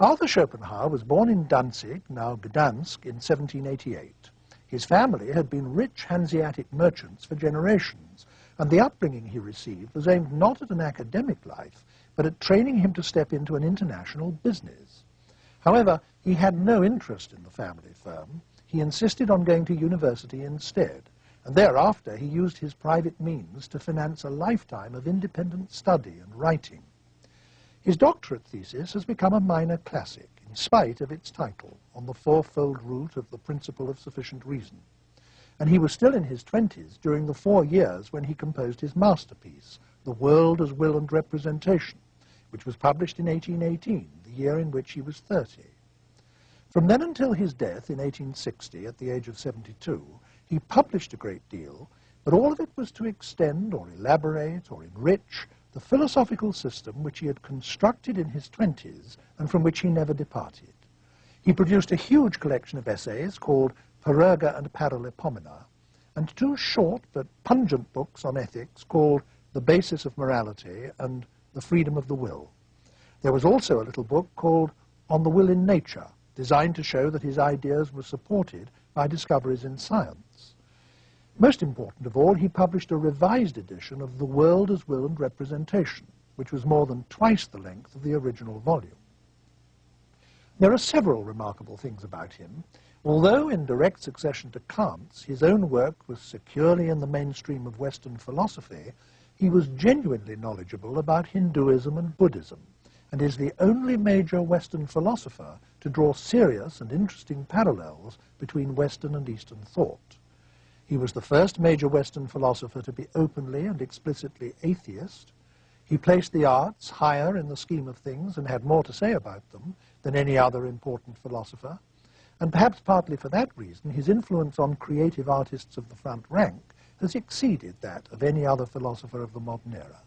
Arthur Schopenhauer was born in Danzig, now Gdansk, in 1788. His family had been rich Hanseatic merchants for generations, and the upbringing he received was aimed not at an academic life, but at training him to step into an international business. However, he had no interest in the family firm. He insisted on going to university instead, and thereafter he used his private means to finance a lifetime of independent study and writing. His doctorate thesis has become a minor classic, in spite of its title, On the Fourfold Root of the Principle of Sufficient Reason. And he was still in his 20s during the 4 years when he composed his masterpiece, The World as Will and Representation, which was published in 1818, the year in which he was 30. From then until his death in 1860, at the age of 72, he published a great deal, but all of it was to extend or elaborate or enrich the philosophical system which he had constructed in his 20s and from which he never departed. He produced a huge collection of essays called Parerga and Paralipomena, and 2 short but pungent books on ethics called The Basis of Morality and The Freedom of the Will. There was also a little book called On the Will in Nature, designed to show that his ideas were supported by discoveries in science. Most important of all, he published a revised edition of The World as Will and Representation, which was more than twice the length of the original volume. There are several remarkable things about him. Although in direct succession to Kant's, his own work was securely in the mainstream of Western philosophy, he was genuinely knowledgeable about Hinduism and Buddhism, and is the only major Western philosopher to draw serious and interesting parallels between Western and Eastern thought. He was the first major Western philosopher to be openly and explicitly atheist. He placed the arts higher in the scheme of things and had more to say about them than any other important philosopher. And perhaps partly for that reason, his influence on creative artists of the front rank has exceeded that of any other philosopher of the modern era.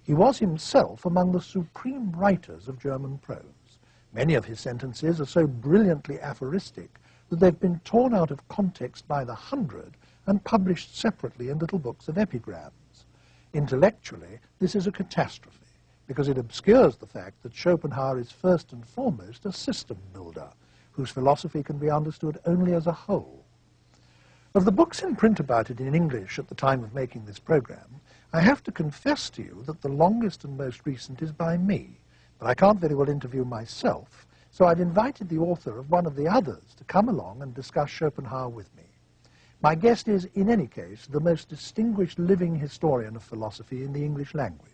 He was himself among the supreme writers of German prose. Many of his sentences are so brilliantly aphoristic that they've been torn out of context by the hundred and published separately in little books of epigrams. Intellectually, this is a catastrophe, because it obscures the fact that Schopenhauer is first and foremost a system builder, whose philosophy can be understood only as a whole. Of the books in print about it in English at the time of making this program, I have to confess to you that the longest and most recent is by me, but I can't very well interview myself, so I've invited the author of one of the others to come along and discuss Schopenhauer with me. My guest is, in any case, the most distinguished living historian of philosophy in the English language,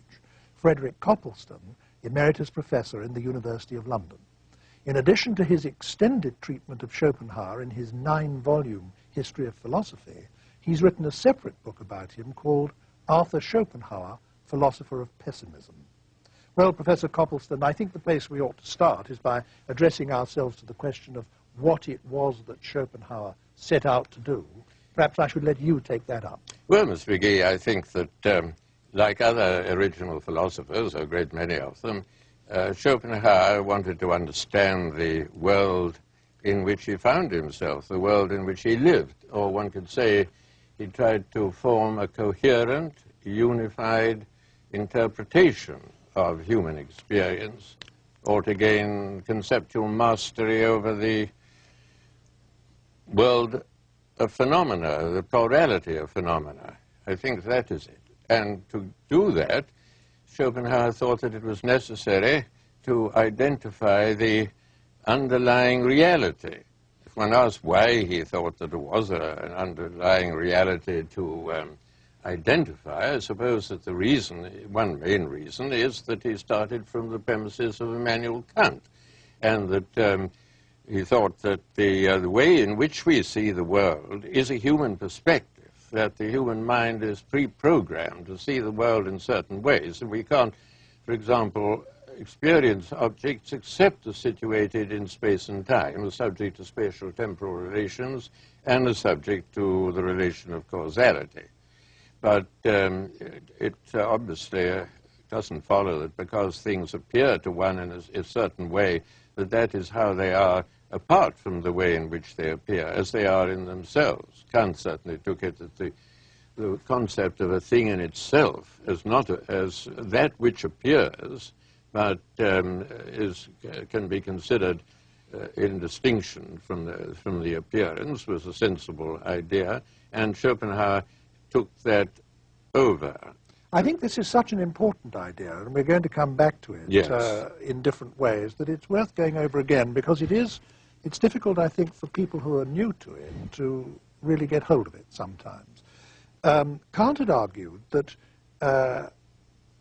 Frederick Copleston, Emeritus Professor in the University of London. In addition to his extended treatment of Schopenhauer in his 9-volume History of Philosophy, he's written a separate book about him called Arthur Schopenhauer, Philosopher of Pessimism. Well, Professor Copleston, I think the place we ought to start is by addressing ourselves to the question of what it was that Schopenhauer set out to do. Perhaps I should let you take that up. Well, Mr. Magee, I think that, like other original philosophers, a great many of them, Schopenhauer wanted to understand the world in which he found himself, the world in which he lived, or one could say he tried to form a coherent, unified interpretation of human experience, or to gain conceptual mastery over the world of phenomena, the plurality of phenomena. I think that is it. And to do that, Schopenhauer thought that it was necessary to identify the underlying reality. If one asks why he thought that there was an underlying reality to identify, I suppose that the reason, one main reason, is that he started from the premises of Immanuel Kant, and that he thought that the way in which we see the world is a human perspective, that the human mind is pre-programmed to see the world in certain ways, and we can't, for example, experience objects except as situated in space and time, as subject to spatial temporal relations, and as subject to the relation of causality. But it obviously doesn't follow that because things appear to one in a certain way, that is how they are apart from the way in which they appear, as they are in themselves. Kant certainly took it that the concept of a thing in itself as not as that which appears but can be considered in distinction from the appearance, was a sensible idea, and Schopenhauer took that over. I think this is such an important idea, and we're going to come back to it Yes. In different ways, that it's worth going over again, because it's difficult, I think, for people who are new to it to really get hold of it sometimes. Kant had argued that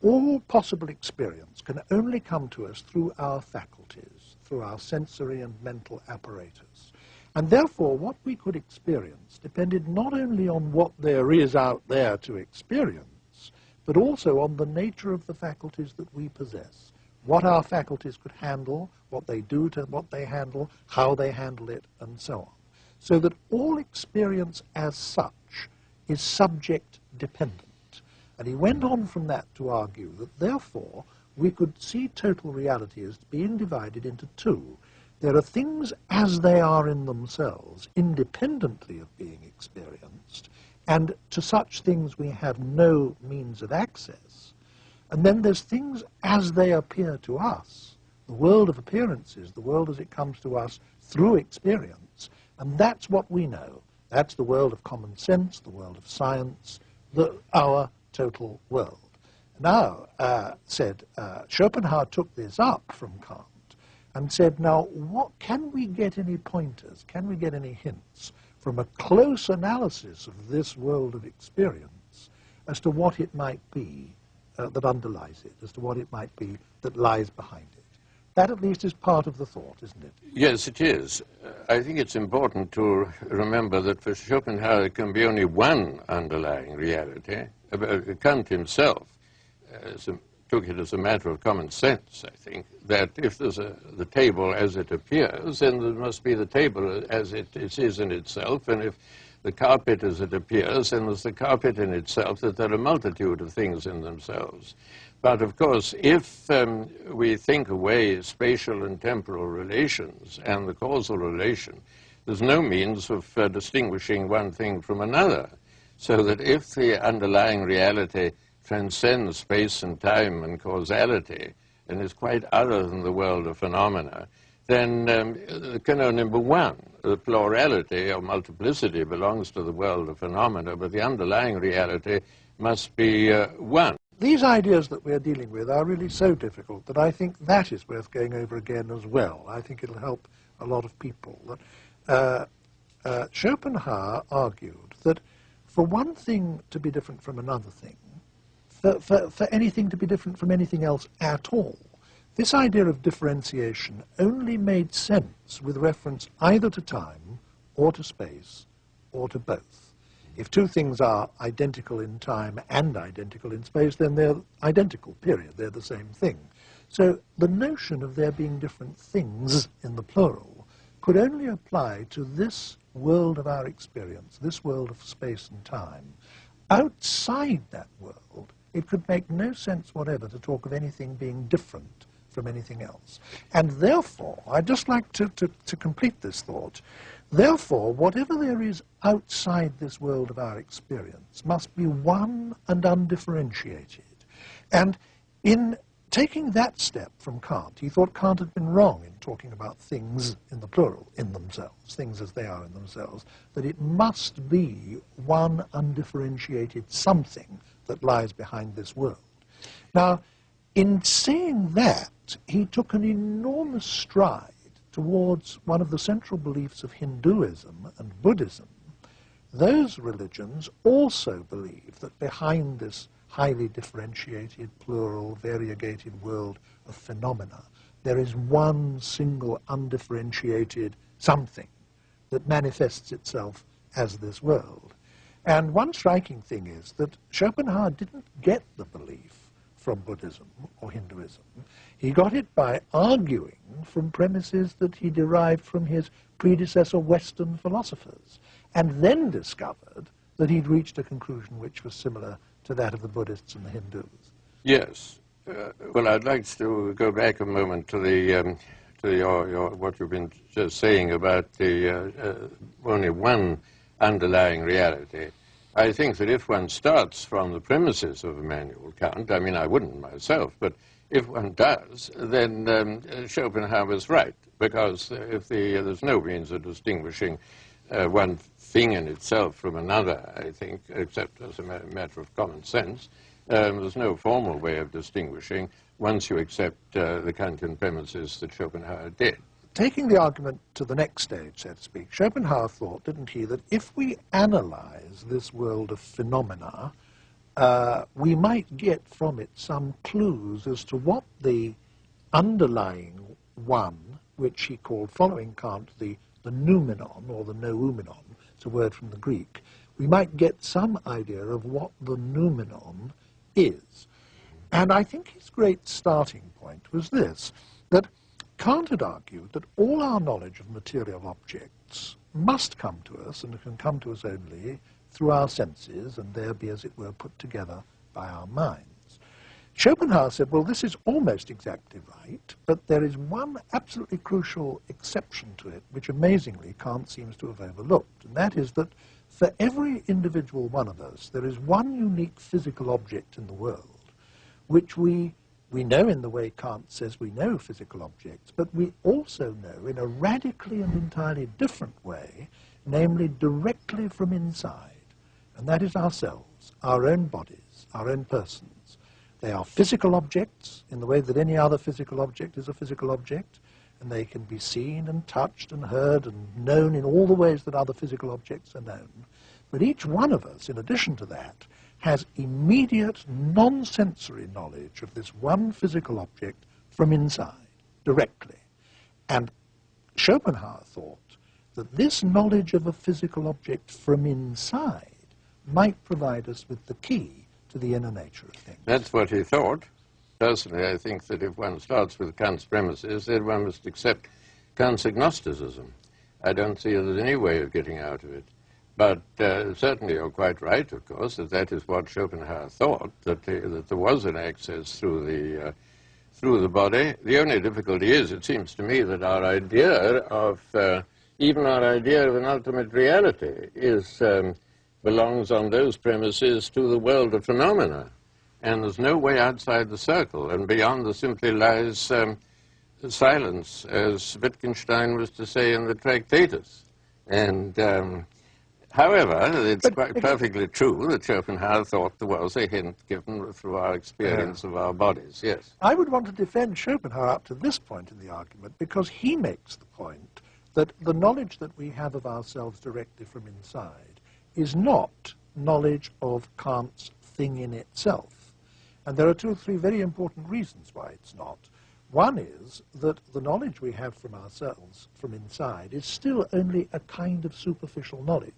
all possible experience can only come to us through our faculties, through our sensory and mental apparatus. And therefore, what we could experience depended not only on what there is out there to experience, but also on the nature of the faculties that we possess, what our faculties could handle, what they do to what they handle, how they handle it, and so on. So that all experience as such is subject-dependent. And he went on from that to argue that, therefore, we could see total reality as being divided into two. There are things as they are in themselves, independently of being experienced, and to such things we have no means of access. And then there's things as they appear to us, the world of appearances, the world as it comes to us through experience, and that's what we know. That's the world of common sense, the world of science, our total world. Now, Schopenhauer took this up from Kant and said, now, can we get any pointers, can we get any hints from a close analysis of this world of experience as to what it might be that underlies it, as to what it might be that lies behind it? That, at least, is part of the thought, isn't it? Yes, it is. I think it's important to remember that for Schopenhauer there can be only one underlying reality. Kant himself took it as a matter of common sense, I think, that if there's the table as it appears, then there must be the table as it is in itself, and if the carpet as it appears, then there's the carpet in itself, that there are a multitude of things in themselves. But, of course, if we think away spatial and temporal relations and the causal relation, there's no means of distinguishing one thing from another. So that if the underlying reality transcends space and time and causality and is quite other than the world of phenomena, then there can only be one. The plurality or multiplicity belongs to the world of phenomena, but the underlying reality must be one. These ideas that we're dealing with are really so difficult that I think that is worth going over again as well. I think it'll help a lot of people. Schopenhauer argued that for one thing to be different from another thing, for anything to be different from anything else at all, this idea of differentiation only made sense with reference either to time or to space or to both. If two things are identical in time and identical in space, then they're identical, period. They're the same thing. So the notion of there being different things in the plural could only apply to this world of our experience, this world of space and time. Outside that world, it could make no sense whatever to talk of anything being different from anything else. And therefore, I'd just like to complete this thought, therefore, whatever there is outside this world of our experience must be one and undifferentiated. And in taking that step from Kant, he thought Kant had been wrong in talking about things in the plural, in themselves, things as they are in themselves, that it must be one undifferentiated something that lies behind this world. Now, in saying that, he took an enormous stride towards one of the central beliefs of Hinduism and Buddhism. Those religions also believe that behind this highly differentiated, plural, variegated world of phenomena, there is one single undifferentiated something that manifests itself as this world. And one striking thing is that Schopenhauer didn't get the belief from Buddhism or Hinduism. He got it by arguing from premises that he derived from his predecessor Western philosophers, and then discovered that he'd reached a conclusion which was similar to that of the Buddhists and the Hindus. Yes. Well, I'd like to go back a moment to your what you've been just saying about the only one underlying reality. I think that if one starts from the premises of Immanuel Kant, I mean, I wouldn't myself, but if one does, then Schopenhauer was right, because if there's no means of distinguishing one thing in itself from another, I think, except as a matter of common sense. There's no formal way of distinguishing once you accept the Kantian premises that Schopenhauer did. Taking the argument to the next stage, so to speak, Schopenhauer thought, didn't he, that if we analyze this world of phenomena, we might get from it some clues as to what the underlying one, which he called, following Kant, the noumenon, or the noumenon, it's a word from the Greek, we might get some idea of what the noumenon is. And I think his great starting point was this, that Kant had argued that all our knowledge of material objects must come to us, and can come to us only through our senses, and there be, as it were, put together by our minds. Schopenhauer said, well, this is almost exactly right, but there is one absolutely crucial exception to it, which amazingly Kant seems to have overlooked, and that is that for every individual one of us, there is one unique physical object in the world, which we know in the way Kant says we know physical objects, but we also know in a radically and entirely different way, namely directly from inside. And that is ourselves, our own bodies, our own persons. They are physical objects in the way that any other physical object is a physical object, and they can be seen and touched and heard and known in all the ways that other physical objects are known. But each one of us, in addition to that, has immediate non-sensory knowledge of this one physical object from inside, directly. And Schopenhauer thought that this knowledge of a physical object from inside might provide us with the key to the inner nature of things. That's what he thought. Personally, I think that if one starts with Kant's premises, then one must accept Kant's agnosticism. I don't see there's any way of getting out of it. But certainly you're quite right, of course, that that is what Schopenhauer thought, that there was an access through the body. The only difficulty is, it seems to me, that our idea of, even our idea of an ultimate reality belongs on those premises to the world of phenomena. And there's no way outside the circle, and beyond there simply lies silence, as Wittgenstein was to say in the Tractatus. And however, it's quite perfectly true that Schopenhauer thought there was a hint given through our experience of our bodies, yes. I would want to defend Schopenhauer up to this point in the argument, because he makes the point that the knowledge that we have of ourselves directly from inside is not knowledge of Kant's thing in itself. And there are two or three very important reasons why it's not. One is that the knowledge we have from ourselves from inside is still only a kind of superficial knowledge.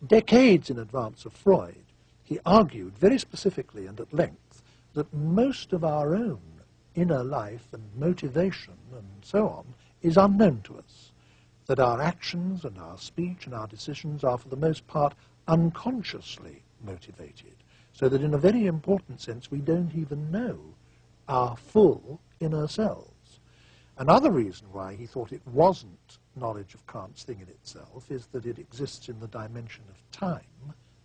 Decades in advance of Freud, he argued very specifically and at length that most of our own inner life and motivation and so on is unknown to us, that our actions and our speech and our decisions are for the most part unconsciously motivated, so that in a very important sense we don't even know our full inner selves. Another reason why he thought it wasn't knowledge of Kant's thing in itself is that it exists in the dimension of time,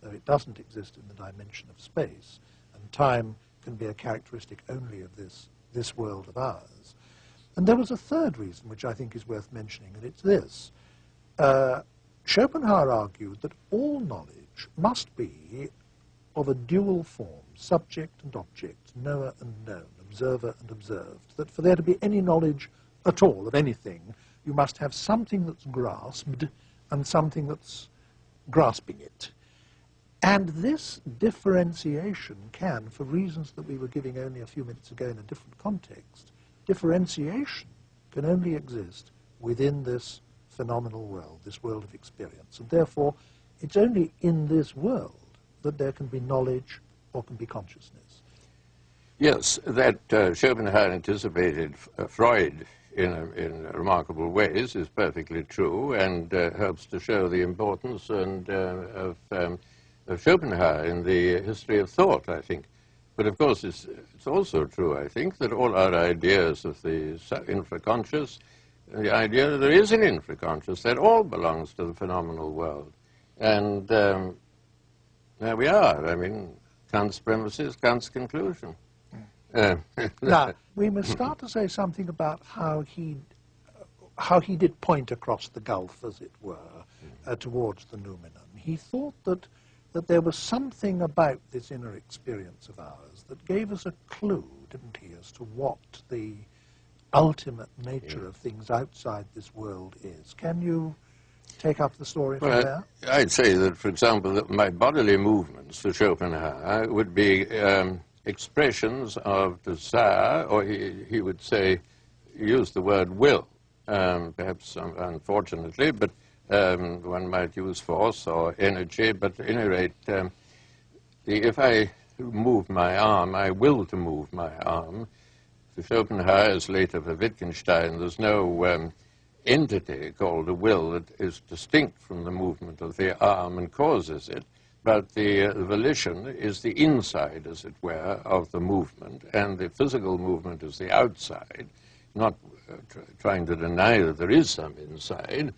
though it doesn't exist in the dimension of space, and time can be a characteristic only of this world of ours. And there was a third reason which I think is worth mentioning, and it's this. Schopenhauer argued that all knowledge must be of a dual form, subject and object, knower and known, observer and observed, that for there to be any knowledge at all of anything, you must have something that's grasped and something that's grasping it. And this differentiation can, for reasons that we were giving only a few minutes ago in a different context, differentiation can only exist within this phenomenal world, this world of experience. And therefore, it's only in this world that there can be knowledge or can be consciousness. Yes, that Schopenhauer anticipated Freud in remarkable ways is perfectly true, and helps to show the importance of Schopenhauer in the history of thought, I think. But of course, it's also true, I think, that all our ideas of the infraconscious, the idea that there is an infraconscious, that all belongs to the phenomenal world. And There we are. I mean, Kant's premises, Kant's conclusion. Now, we must start to say something about how he did point across the gulf, as it were, towards the noumenon. He thought that there was something about this inner experience of ours that gave us a clue, didn't he, as to what the ultimate nature of things outside this world is. Can you take up the story from there? I'd say that, for example, that my bodily movements for Schopenhauer would be expressions of desire, or he would say, use the word will, perhaps unfortunately, but one might use force or energy, but at any rate, if I move my arm, I will to move my arm. For Schopenhauer, as later for Wittgenstein, there's no entity called a will that is distinct from the movement of the arm and causes it, but the volition is the inside, as it were, of the movement, and the physical movement is the outside, not trying to deny that there is some inside.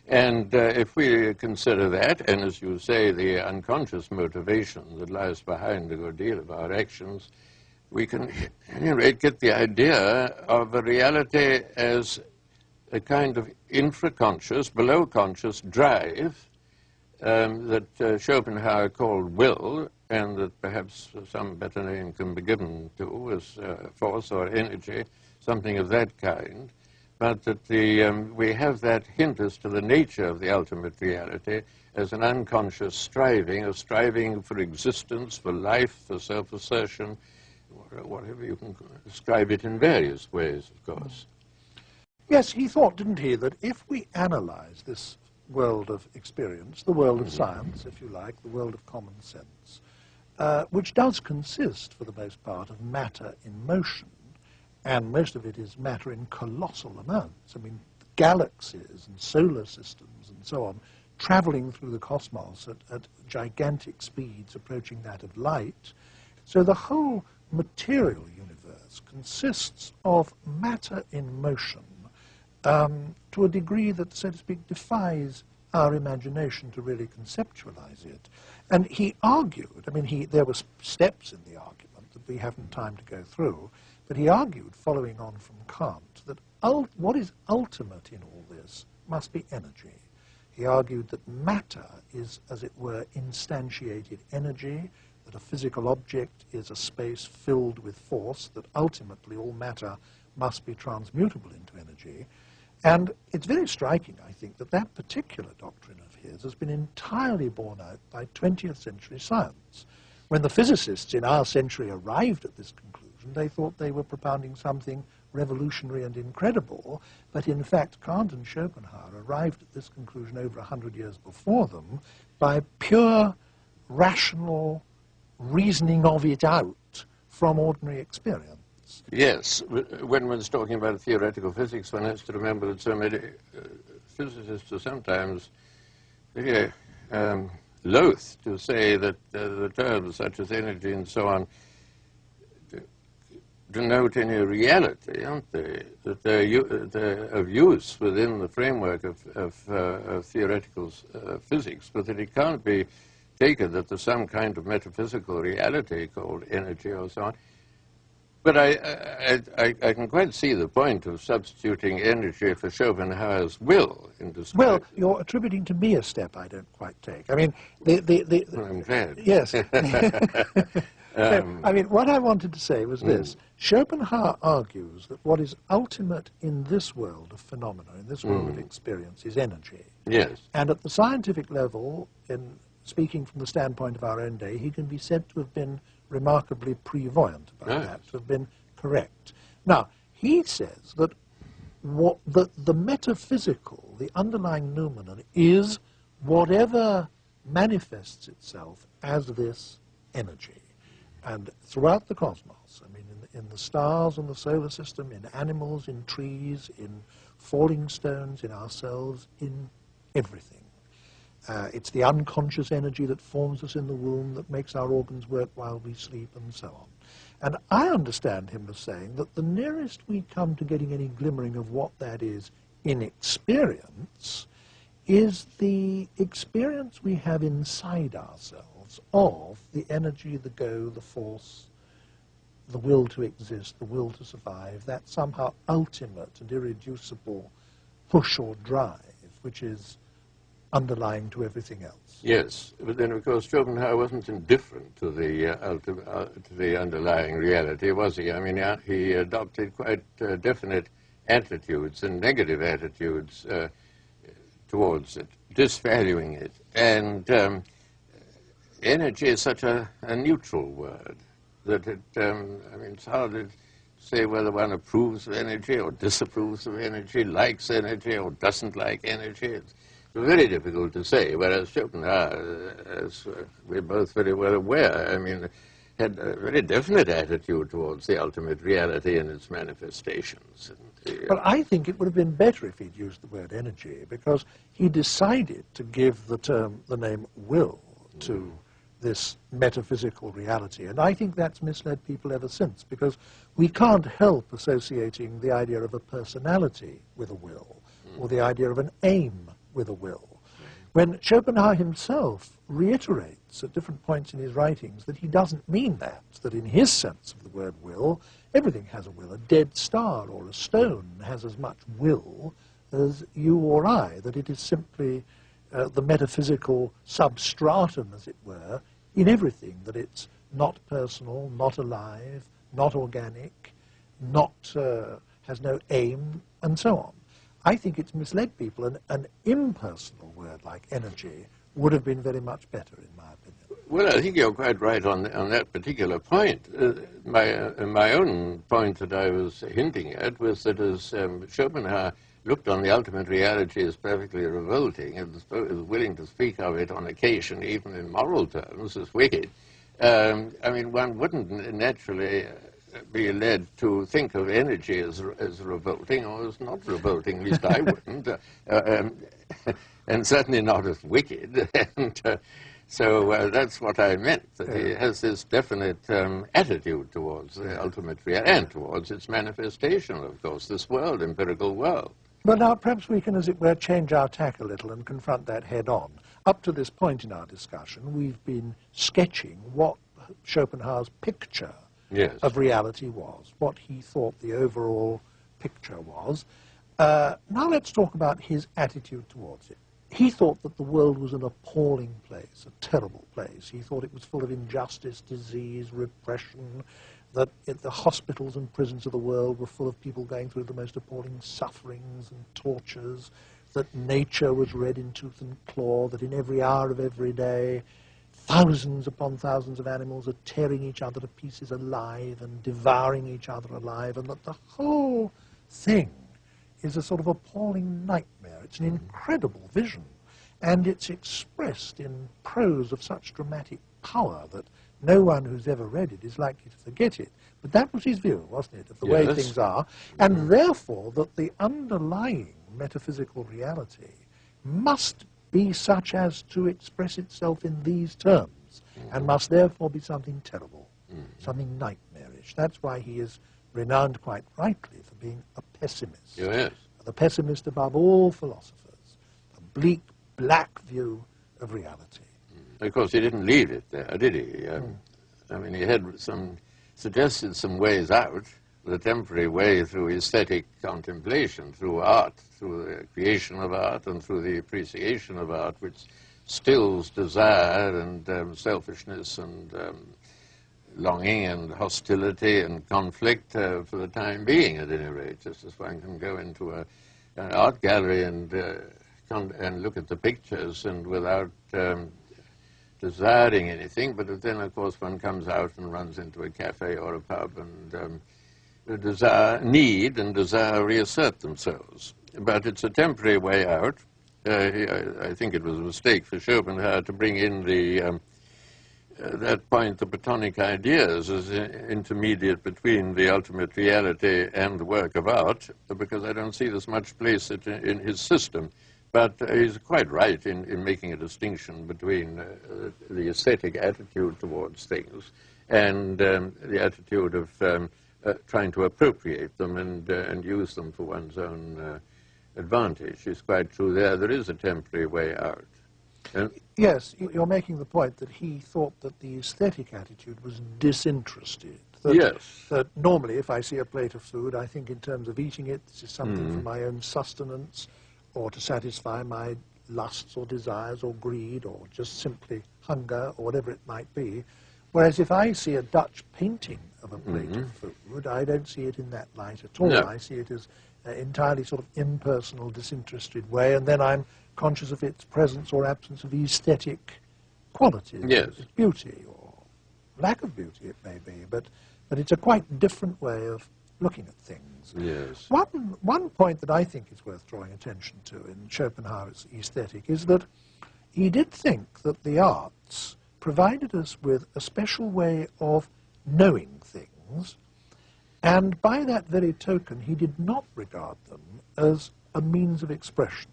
And if we consider that, and as you say, the unconscious motivation that lies behind a good deal of our actions, we can, at any rate, get the idea of a reality as a kind of infraconscious, below-conscious drive that Schopenhauer called will, and that perhaps some better name can be given to as force or energy, something of that kind. But that we have that hint as to the nature of the ultimate reality as an unconscious striving, a striving for existence, for life, for self-assertion, whatever you can describe it in various ways, of course. Yes, he thought, didn't he, that if we analyze this world of experience, the world of science, if you like, the world of common sense, which does consist, for the most part, of matter in motion, and most of it is matter in colossal amounts. I mean, galaxies and solar systems and so on, traveling through the cosmos at gigantic speeds approaching that of light. So the whole material universe consists of matter in motion to a degree that, so to speak, defies our imagination to really conceptualize it. And he argued, I mean, there were steps in the argument that we haven't time to go through, but he argued, following on from Kant, that what is ultimate in all this must be energy. He argued that matter is, as it were, instantiated energy, that a physical object is a space filled with force, that ultimately all matter must be transmutable into energy. And it's very striking, I think, that that particular doctrine of his has been entirely borne out by 20th century science. When the physicists in our century arrived at this conclusion, they thought they were propounding something revolutionary and incredible, but in fact Kant and Schopenhauer arrived at this conclusion over 100 years before them by pure rational reasoning of it out from ordinary experience. Yes, when one's talking about theoretical physics, one has to remember that so many physicists are sometimes very loath to say that the terms such as energy and so on denote any reality, aren't they? That they're of use within the framework of theoretical physics, but that it can't be taken that there's some kind of metaphysical reality called energy or so on. But I can quite see the point of substituting energy for Schopenhauer's will in describing. Well, you're attributing to me a step I don't quite take. I mean, Well, I'm glad. Yes. I mean, what I wanted to say was this. Schopenhauer argues that what is ultimate in this world of phenomena, in this world of experience, is energy. Yes. And at the scientific level, in speaking from the standpoint of our own day, he can be said to have been remarkably prevoyant about that, to have been correct. Now, he says that the metaphysical, the underlying noumenon, is whatever manifests itself as this energy. And throughout the cosmos, I mean, in the stars and the solar system, in animals, in trees, in falling stones, in ourselves, in everything. It's the unconscious energy that forms us in the womb, that makes our organs work while we sleep, and so on. And I understand him as saying that the nearest we come to getting any glimmering of what that is in experience is the experience we have inside ourselves sense of the energy, the go, the force, the will to exist, the will to survive, that somehow ultimate and irreducible push or drive, which is underlying to everything else. Yes, but then of course Schopenhauer wasn't indifferent to the underlying reality, was he? I mean, he adopted quite definite attitudes and negative attitudes towards it, disvaluing it. And energy is such a neutral word that it, I mean, it's hard to say whether one approves of energy or disapproves of energy, likes energy or doesn't like energy. It's very difficult to say, whereas Schopenhauer, as we're both very well aware, I mean, had a very definite attitude towards the ultimate reality and its manifestations. Well, I think it would have been better if he'd used the word energy, because he decided to give the name will to this metaphysical reality. And I think that's misled people ever since, because we can't help associating the idea of a personality with a will, or the idea of an aim with a will, when Schopenhauer himself reiterates at different points in his writings that he doesn't mean that in his sense of the word will, everything has a will. A dead star or a stone has as much will as you or I, that it is simply the metaphysical substratum, as it were, in everything, that it's not personal, not alive, not organic, not has no aim, and so on. I think it's misled people, and an impersonal word like energy would have been very much better, in my opinion. Well, I think you're quite right on that particular point. My own point that I was hinting at was that as Schopenhauer looked on the ultimate reality as perfectly revolting and was willing to speak of it on occasion, even in moral terms, as wicked, I mean, one wouldn't naturally be led to think of energy as revolting or as not revolting, at least I wouldn't, and certainly not as wicked. And so that's what I meant, that he has this definite attitude towards the ultimate reality and towards its manifestation, of course, this world, empirical world. Well, now, perhaps we can, as it were, change our tack a little and confront that head-on. Up to this point in our discussion, we've been sketching what Schopenhauer's picture of reality was, what he thought the overall picture was. Now let's talk about his attitude towards it. He thought that the world was an appalling place, a terrible place. He thought it was full of injustice, disease, repression, that the hospitals and prisons of the world were full of people going through the most appalling sufferings and tortures, that nature was red in tooth and claw, that in every hour of every day thousands upon thousands of animals are tearing each other to pieces alive and devouring each other alive, and that the whole thing is a sort of appalling nightmare. It's an incredible vision, and it's expressed in prose of such dramatic power that no one who's ever read it is likely to forget it. But that was his view, wasn't it, of the way things are, and therefore that the underlying metaphysical reality must be such as to express itself in these terms, and must therefore be something terrible, something nightmarish. That's why he is renowned quite rightly for being a pessimist. The pessimist above all philosophers, a bleak, black view of reality. Of course, he didn't leave it there, did he? I mean, he had suggested some ways out, the temporary way through aesthetic contemplation, through art, through the creation of art, and through the appreciation of art, which stills desire and selfishness and longing and hostility and conflict for the time being, at any rate, just as one can go into an art gallery and look at the pictures and without desiring anything, but then, of course, one comes out and runs into a cafe or a pub, and need and desire reassert themselves. But it's a temporary way out. I think it was a mistake for Schopenhauer to bring in that point, the Platonic ideas, as intermediate between the ultimate reality and the work of art, because I don't see there's much place in his system. But he's quite right in making a distinction between the aesthetic attitude towards things and the attitude of trying to appropriate them and use them for one's own advantage. It's quite true there. There is a temporary way out. Yes, you're making the point that he thought that the aesthetic attitude was disinterested. That, yes. that normally if I see a plate of food, I think in terms of eating it, this is something for my own sustenance or to satisfy my lusts or desires or greed or just simply hunger or whatever it might be. Whereas if I see a Dutch painting of a plate of food, I don't see it in that light at all. No. I see it as entirely sort of impersonal, disinterested way, and then I'm conscious of its presence or absence of aesthetic qualities, Yes. its beauty or lack of beauty it may be, but it's a quite different way of looking at things. Yes. One point that I think is worth drawing attention to in Schopenhauer's aesthetic is that he did think that the arts provided us with a special way of knowing things, and by that very token he did not regard them as a means of expression.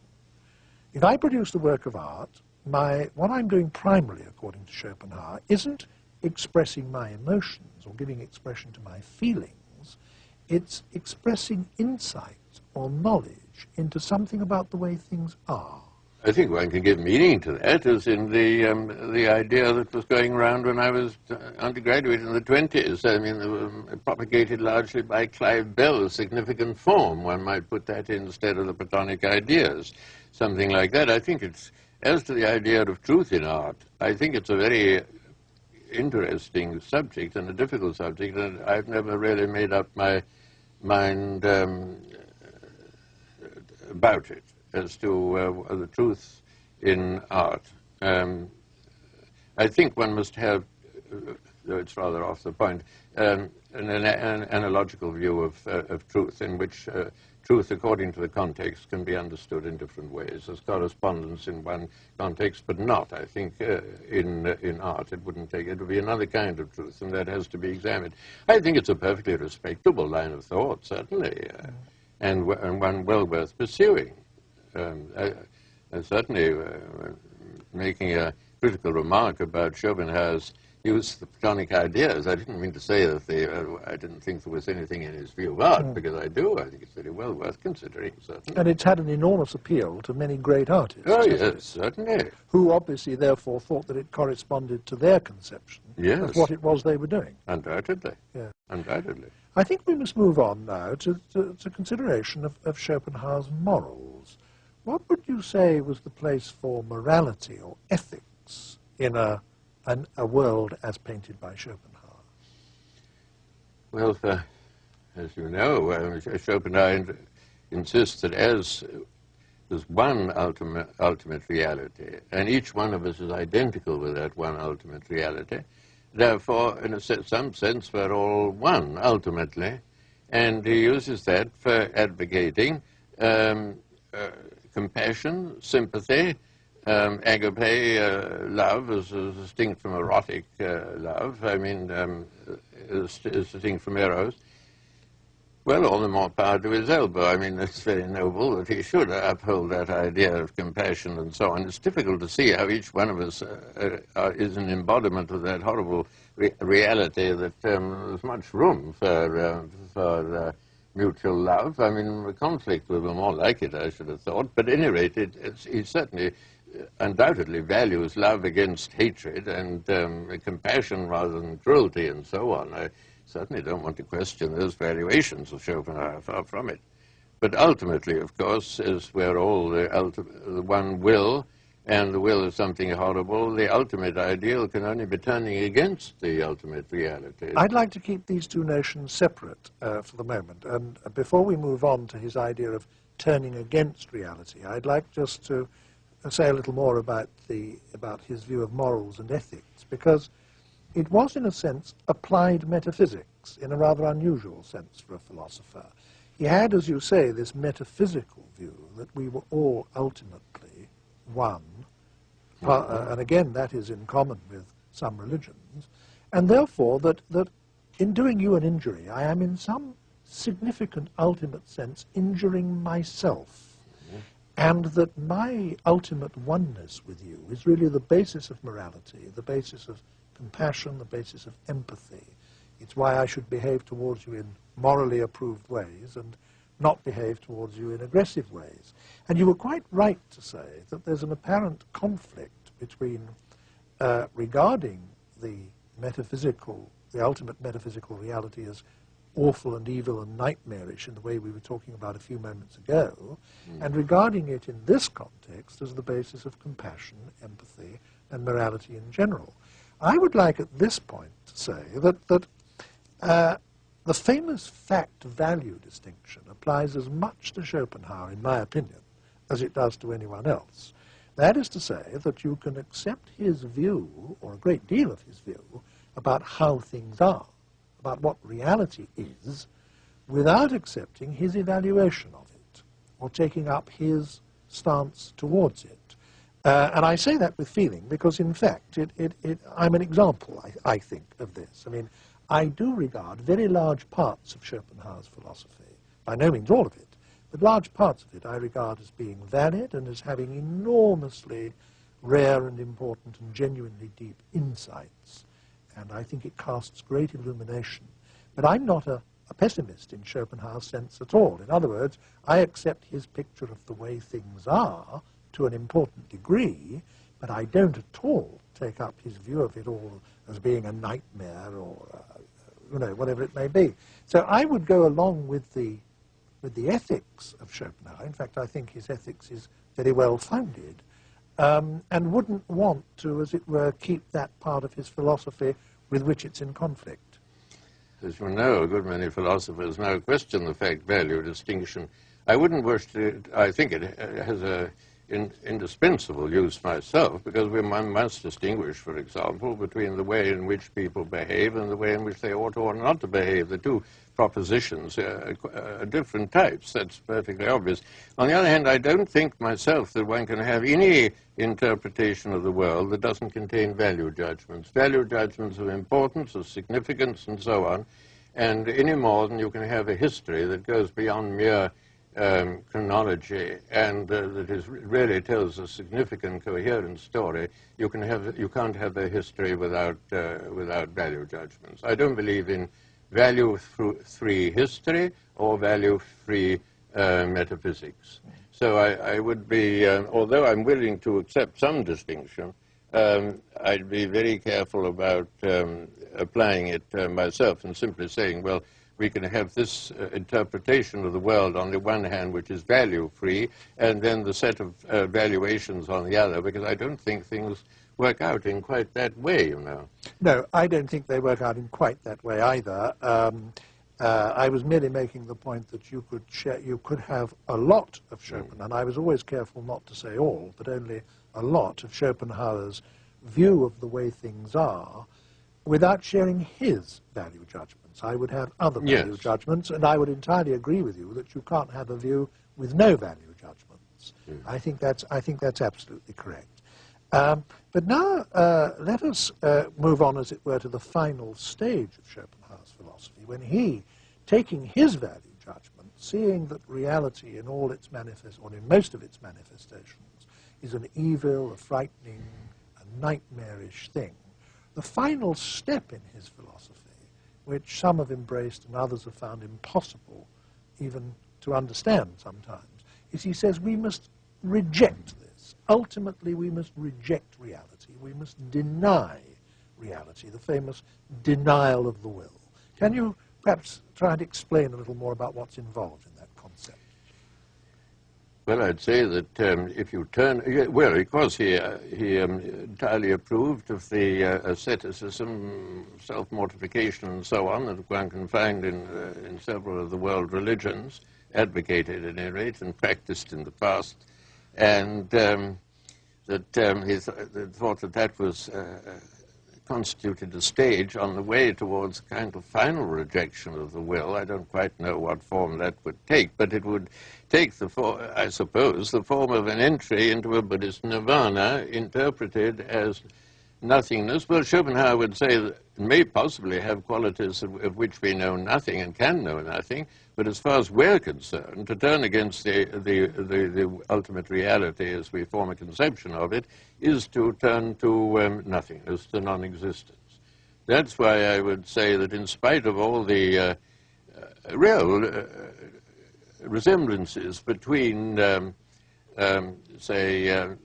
If I produce a work of art, what I'm doing primarily, according to Schopenhauer, isn't expressing my emotions or giving expression to my feelings. It's expressing insight or knowledge into something about the way things are. I think one can give meaning to that, as in the idea that was going around when I was undergraduate in the 20s. I mean, propagated largely by Clive Bell's significant form. One might put that instead of the Platonic ideas, something like that. I think it's, as to the idea of truth in art, I think it's a very interesting subject and a difficult subject, and I've never really made up my mind about it, as to the truth in art. I think one must have, though it's rather off the point, an analogical view of truth, in which truth, according to the context, can be understood in different ways, as correspondence in one context, but not, I think, in art. It wouldn't take, it would be another kind of truth, and that has to be examined. I think it's a perfectly respectable line of thought, certainly, and one well worth pursuing. Certainly, making a critical remark about Schopenhauer's use of the Platonic ideas, I didn't mean to say that I didn't think there was anything in his view of art, because I do. I think it's very well worth considering, certainly. And it's had an enormous appeal to many great artists. Oh, yes, certainly. Who obviously, therefore, thought that it corresponded to their conception of what it was they were doing. Undoubtedly. Yeah. Undoubtedly. I think we must move on now to consideration of Schopenhauer's morals. What would you say was the place for morality or ethics in a world as painted by Schopenhauer? Well, as you know, Schopenhauer insists that as there's one ultimate reality, and each one of us is identical with that one ultimate reality, therefore, in some sense, we're all one, ultimately, and he uses that for advocating compassion, sympathy, agape, love, as distinct from erotic love, I mean, as distinct from eros. Well, all the more power to his elbow. I mean, it's very noble that he should uphold that idea of compassion and so on. It's difficult to see how each one of us is an embodiment of that horrible reality that there's much room for mutual love. I mean, the conflict would be more like it, I should have thought. But at any rate, he certainly undoubtedly values love against hatred and compassion rather than cruelty and so on. I certainly don't want to question those valuations of Schopenhauer, far from it. But ultimately, of course, as we're all the one will, and the will is something horrible, the ultimate ideal can only be turning against the ultimate reality. I'd like to keep these two notions separate for the moment. And before we move on to his idea of turning against reality, I'd like just to say a little more about his view of morals and ethics, because it was, in a sense, applied metaphysics, in a rather unusual sense for a philosopher. He had, as you say, this metaphysical view that we were all ultimately one, and again, that is in common with some religions, and therefore that in doing you an injury, I am in some significant ultimate sense injuring myself. And that my ultimate oneness with you is really the basis of morality, the basis of compassion, the basis of empathy. It's why I should behave towards you in morally approved ways and not behave towards you in aggressive ways. And you were quite right to say that there's an apparent conflict between regarding the ultimate metaphysical reality as awful and evil and nightmarish in the way we were talking about a few moments ago, and regarding it in this context as the basis of compassion, empathy, and morality in general. I would like at this point to say that the famous fact-value distinction applies as much to Schopenhauer, in my opinion, as it does to anyone else. That is to say that you can accept his view, or a great deal of his view, about how things are, about what reality is, without accepting his evaluation of it, or taking up his stance towards it. And I say that with feeling because, in fact, I'm an example, I think, of this. I mean, I do regard very large parts of Schopenhauer's philosophy, by no means all of it, but large parts of it I regard as being valid and as having enormously rare and important and genuinely deep insights. And I think it casts great illumination. But I'm not a pessimist in Schopenhauer's sense at all. In other words, I accept his picture of the way things are to an important degree, but I don't at all take up his view of it all as being a nightmare or, whatever it may be. So I would go along with the ethics of Schopenhauer. In fact, I think his ethics is very well founded, and wouldn't want to, as it were, keep that part of his philosophy with which it's in conflict. As you know, a good many philosophers now question the fact-value distinction. I wouldn't wish to, I think it has a indispensable use myself, because one must distinguish, for example, between the way in which people behave and the way in which they ought or not to behave. The two propositions are different types. That's perfectly obvious. On the other hand, I don't think myself that one can have any interpretation of the world that doesn't contain value judgments. Value judgments of importance, of significance, and so on, and any more than you can have a history that goes beyond mere chronology and that really tells a significant, coherent story. You can't have a history without value judgments. I don't believe in value-free history or value-free metaphysics. So I would be, although I'm willing to accept some distinction, I'd be very careful about applying it myself and simply saying, well, we can have this interpretation of the world on the one hand, which is value-free, and then the set of valuations on the other, because I don't think things work out in quite that way, you know. No, I don't think they work out in quite that way either. I was merely making the point that you could have a lot of Schopenhauer, and I was always careful not to say all, but only a lot of Schopenhauer's view of the way things are, without sharing his value judgments. I would have other value judgments, and I would entirely agree with you that you can't have a view with no value judgments. I think that's absolutely correct. But now let us move on, as it were, to the final stage of Schopenhauer's philosophy, when he, taking his value judgment, seeing that reality in all its or in most of its manifestations is an evil, a frightening, a nightmarish thing, the final step in his philosophy, which some have embraced and others have found impossible even to understand sometimes, is he says we must reject this. Ultimately, we must reject reality. We must deny reality, the famous denial of the will. Can you perhaps try and explain a little more about what's involved in that concept? Well, I'd say that if you turn, well, because he entirely approved of the asceticism, self-mortification, and so on that one can find in several of the world religions, advocated at any rate and practiced in the past, and that he thought that was constituted a stage on the way towards a kind of final rejection of the will. I don't quite know what form that would take, but it would take the form, I suppose, the form of an entry into a Buddhist nirvana interpreted as nothingness. Well, Schopenhauer would say that it may possibly have qualities of which we know nothing and can know nothing, but as far as we're concerned, to turn against the ultimate reality as we form a conception of it is to turn to nothingness, to non-existence. That's why I would say that in spite of all the real resemblances between, say,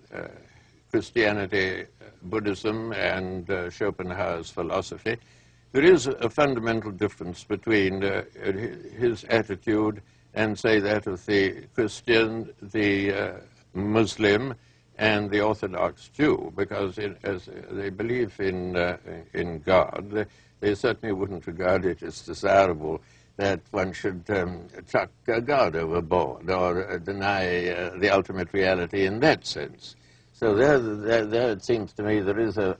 Christianity, Buddhism, and Schopenhauer's philosophy, there is a fundamental difference between his attitude and, say, that of the Christian, the Muslim, and the Orthodox Jew, because as they believe in God, they certainly wouldn't regard it as desirable that one should chuck God overboard or deny the ultimate reality in that sense. So there it seems to me there is a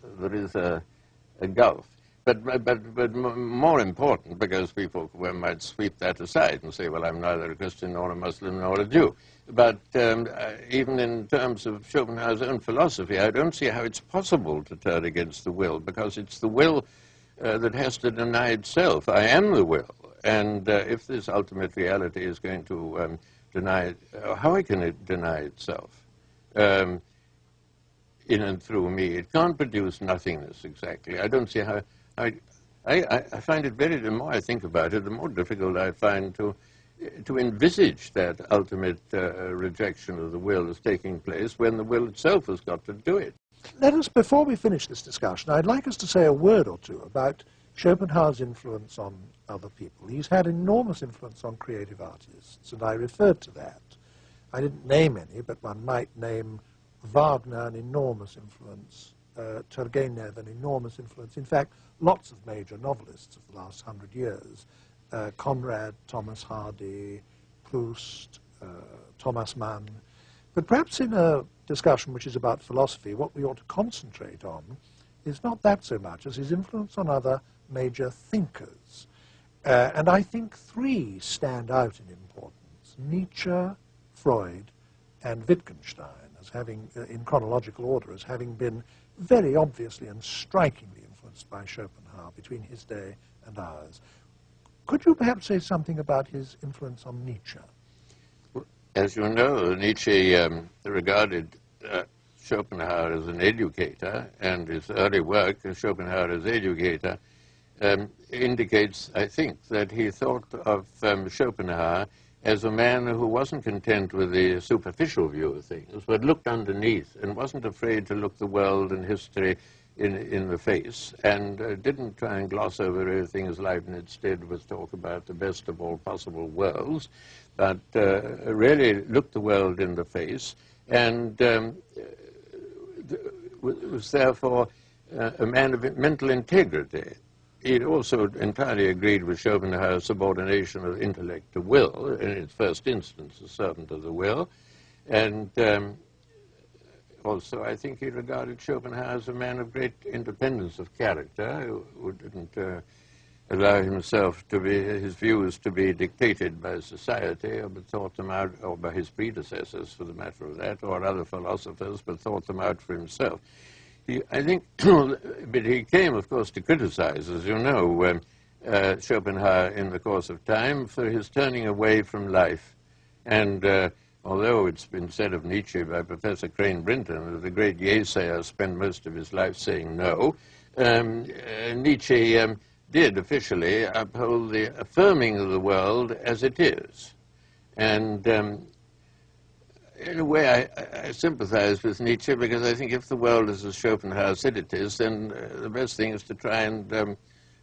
gulf. But more important, because people might sweep that aside and say, well, I'm neither a Christian nor a Muslim nor a Jew. But even in terms of Schopenhauer's own philosophy, I don't see how it's possible to turn against the will, because it's the will that has to deny itself. I am the will. And if this ultimate reality is going to deny it, how can it deny itself? In and through me. It can't produce nothingness exactly. I don't see how. I find it the more I think about it, the more difficult I find to envisage that ultimate rejection of the will as taking place when the will itself has got to do it. Let us, before we finish this discussion, I'd like us to say a word or two about Schopenhauer's influence on other people. He's had enormous influence on creative artists, and I referred to that. I didn't name any, but one might name Wagner an enormous influence, Turgenev an enormous influence. In fact, lots of major novelists of the last 100 years, Conrad, Thomas Hardy, Proust, Thomas Mann. But perhaps in a discussion which is about philosophy, what we ought to concentrate on is not that so much as his influence on other major thinkers. And I think three stand out in importance: Nietzsche, Freud, and Wittgenstein, as having, in chronological order, as having been very obviously and strikingly influenced by Schopenhauer between his day and ours. Could you perhaps say something about his influence on Nietzsche? As you know, Nietzsche regarded Schopenhauer as an educator, and his early work, Schopenhauer as educator, indicates, I think, that he thought of Schopenhauer as a man who wasn't content with the superficial view of things, but looked underneath and wasn't afraid to look the world and history in the face, and didn't try and gloss over everything as Leibniz did, was talk about the best of all possible worlds, but really looked the world in the face, and was therefore a man of mental integrity. He also entirely agreed with Schopenhauer's subordination of intellect to will, in its first instance, a servant of the will. And also, I think he regarded Schopenhauer as a man of great independence of character, who didn't allow himself to be, his views to be dictated by society, but thought them out, or by his predecessors, for the matter of that, or other philosophers, but thought them out for himself. I think, but he came, of course, to criticize, as you know, Schopenhauer in the course of time for his turning away from life. And although it's been said of Nietzsche by Professor Crane Brinton that the great Yesayer spent most of his life saying no, Nietzsche did officially uphold the affirming of the world as it is. And in a way, I sympathize with Nietzsche, because I think if the world is as Schopenhauer said it is, then the best thing is to try and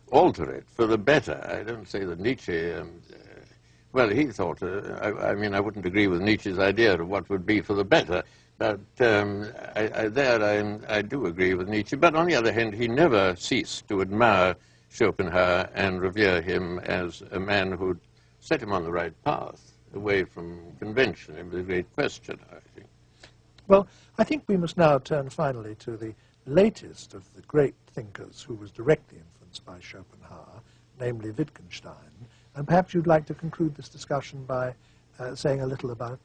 alter it for the better. I don't say that Nietzsche, well, he thought, I mean, I wouldn't agree with Nietzsche's idea of what would be for the better, but I do agree with Nietzsche. But on the other hand, he never ceased to admire Schopenhauer and revere him as a man who set him on the right path, away from convention. It was a great question, I think. Well, I think we must now turn finally to the latest of the great thinkers who was directly influenced by Schopenhauer, namely Wittgenstein. And perhaps you'd like to conclude this discussion by saying a little about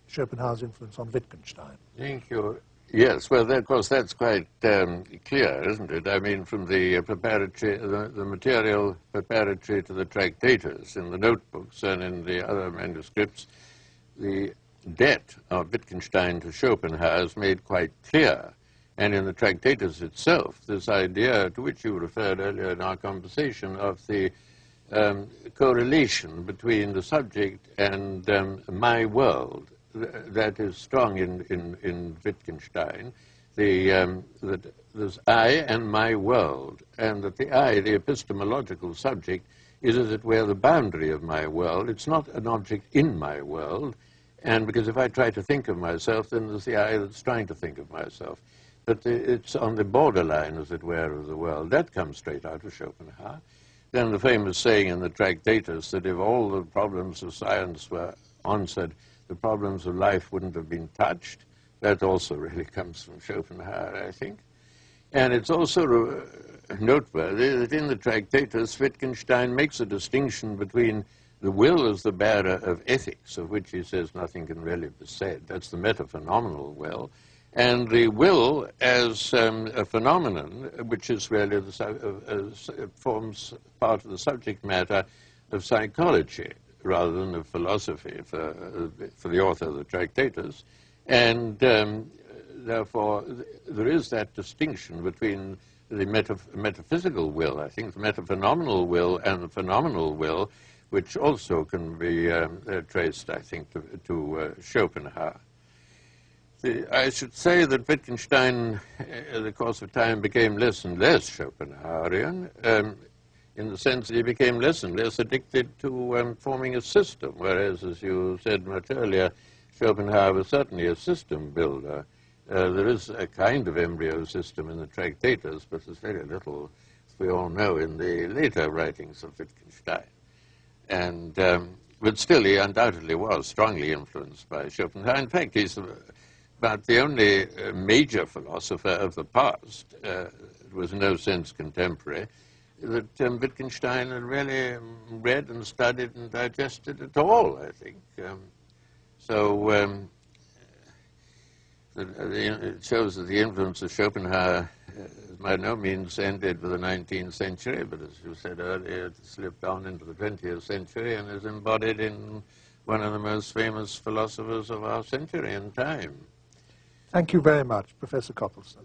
Schopenhauer's influence on Wittgenstein. Thank you. Yes, well, of course, that's quite clear, isn't it? I mean, from the preparatory, the material preparatory to the Tractatus, in the notebooks and in the other manuscripts, the debt of Wittgenstein to Schopenhauer is made quite clear. And in the Tractatus itself, this idea to which you referred earlier in our conversation of the correlation between the subject and my world, that is strong in Wittgenstein, that there's I and my world, and that the I, the epistemological subject, is as it were the boundary of my world. It's not an object in my world, and because if I try to think of myself, then there's the I that's trying to think of myself. But it's on the borderline, as it were, of the world. That comes straight out of Schopenhauer. Then the famous saying in the Tractatus that if all the problems of science were answered, the problems of life wouldn't have been touched. That also really comes from Schopenhauer, I think. And it's also noteworthy that in the Tractatus, Wittgenstein makes a distinction between the will as the bearer of ethics, of which he says nothing can really be said. That's the metaphenomenal will. And the will as a phenomenon, which is really forms part of the subject matter of psychology rather than of philosophy for the author of the Tractatus. And therefore, there is that distinction between the metaphysical will, I think, the metaphenomenal will and the phenomenal will, which also can be traced, I think, to Schopenhauer. I should say that Wittgenstein, in the course of time, became less and less Schopenhauerian, in the sense that he became less and less addicted to forming a system, whereas, as you said much earlier, Schopenhauer was certainly a system builder. There is a kind of embryo system in the Tractatus, but there's very little, as we all know, in the later writings of Wittgenstein. And, but still, he undoubtedly was strongly influenced by Schopenhauer. In fact, he's about the only major philosopher of the past, it was in no sense contemporary, that Wittgenstein had really read and studied and digested at all, I think. It shows that the influence of Schopenhauer by no means ended with the 19th century, but as you said earlier, it slipped on into the 20th century and is embodied in one of the most famous philosophers of our century and time. Thank you very much, Professor Copleston.